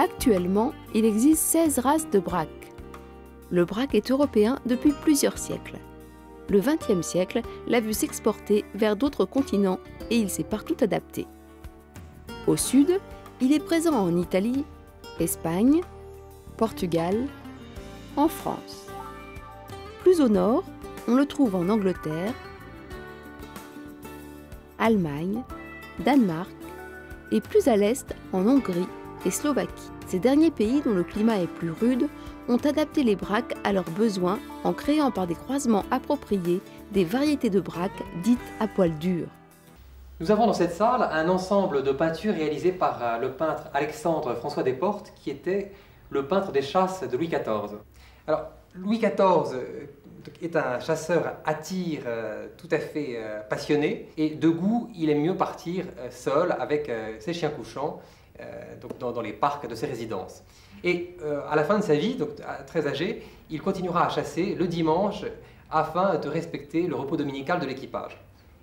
Actuellement, il existe 16 races de braque. Le braque est européen depuis plusieurs siècles. Le XXe siècle l'a vu s'exporter vers d'autres continents et il s'est partout adapté. Au sud, il est présent en Italie, Espagne, Portugal, en France. Plus au nord, on le trouve en Angleterre, Allemagne, Danemark et plus à l'est en Hongrie et Slovaquie. Ces derniers pays, dont le climat est plus rude, ont adapté les braques à leurs besoins en créant par des croisements appropriés des variétés de braques dites à poil dur. Nous avons dans cette salle un ensemble de peintures réalisées par le peintre Alexandre François Desportes, qui était le peintre des chasses de Louis XIV. Alors, Louis XIV est un chasseur à tir tout à fait passionné, et de goût, il aime mieux partir seul avec ses chiens couchants dans les parcs de ses résidences. Et à la fin de sa vie, donc très âgé, il continuera à chasser le dimanche afin de respecter le repos dominical de l'équipage.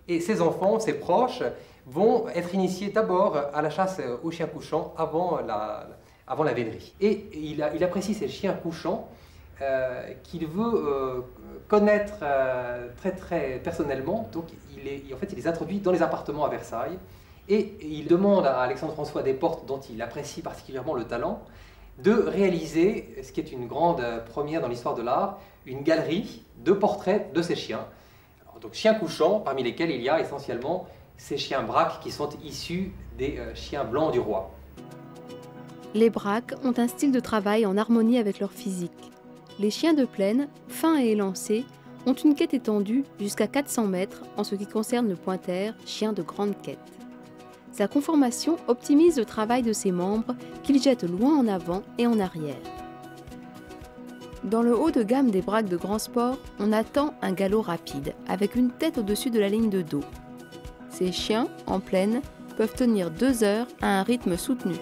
Et ses enfants, ses proches, vont être initiés d'abord à la chasse aux chiens couchants avant la vénerie. Et il apprécie ces chiens couchants qu'il veut connaître très personnellement. Donc en fait, il les introduit dans les appartements à Versailles. Et il demande à Alexandre François Desportes, dont il apprécie particulièrement le talent, de réaliser, ce qui est une grande première dans l'histoire de l'art, une galerie de portraits de ces chiens. Alors, donc chiens couchants, parmi lesquels il y a essentiellement ces chiens braques qui sont issus des chiens blancs du roi. Les braques ont un style de travail en harmonie avec leur physique. Les chiens de plaine, fins et élancés, ont une quête étendue jusqu'à 400 mètres en ce qui concerne le pointer, chien de grande quête. Sa conformation optimise le travail de ses membres qu'il jette loin en avant et en arrière. Dans le haut de gamme des braques de grand sport, on attend un galop rapide, avec une tête au-dessus de la ligne de dos. Ces chiens, en plaine, peuvent tenir 2 heures à un rythme soutenu.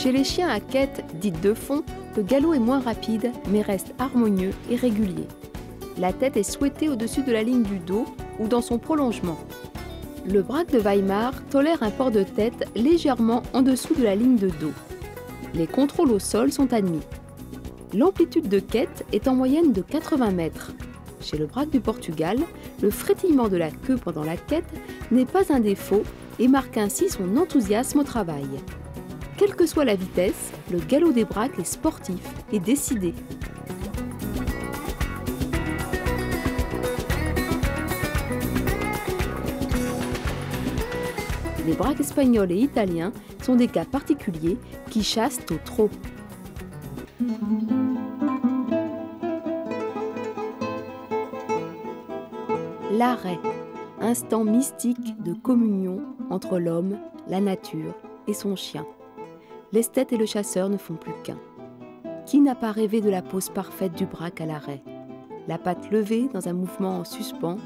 Chez les chiens à quête, dite de fond, le galop est moins rapide, mais reste harmonieux et régulier. La tête est souhaitée au-dessus de la ligne du dos ou dans son prolongement. Le braque de Weimar tolère un port de tête légèrement en dessous de la ligne de dos. Les contrôles au sol sont admis. L'amplitude de quête est en moyenne de 80 mètres. Chez le braque du Portugal, le frétillement de la queue pendant la quête n'est pas un défaut et marque ainsi son enthousiasme au travail. Quelle que soit la vitesse, le galop des braques est sportif et décidé. Les braques espagnols et italiens sont des cas particuliers qui chassent au trot. L'arrêt, instant mystique de communion entre l'homme, la nature et son chien. L'esthète et le chasseur ne font plus qu'un. Qui n'a pas rêvé de la pose parfaite du braque à l'arrêt? La patte levée dans un mouvement en suspens,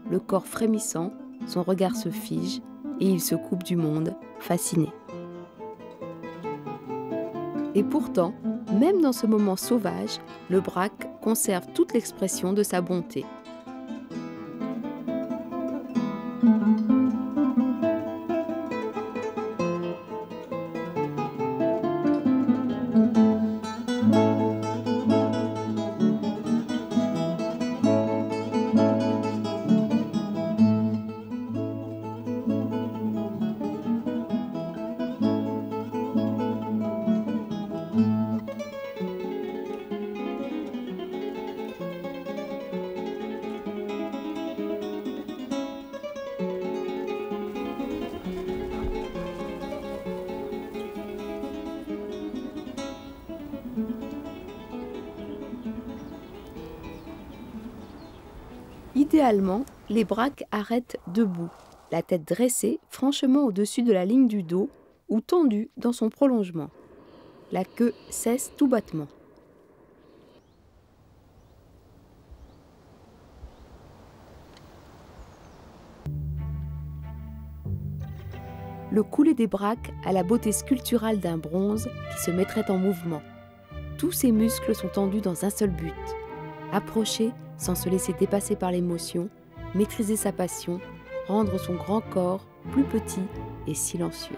le corps frémissant, son regard se fige et il se coupe du monde, fasciné. Et pourtant, même dans ce moment sauvage, le braque conserve toute l'expression de sa bonté. Idéalement, les braques arrêtent debout, la tête dressée franchement au-dessus de la ligne du dos ou tendue dans son prolongement. La queue cesse tout battement. Le coulé des braques a la beauté sculpturale d'un bronze qui se mettrait en mouvement. Tous ses muscles sont tendus dans un seul but: approcher sans se laisser dépasser par l'émotion, maîtriser sa passion, rendre son grand corps plus petit et silencieux.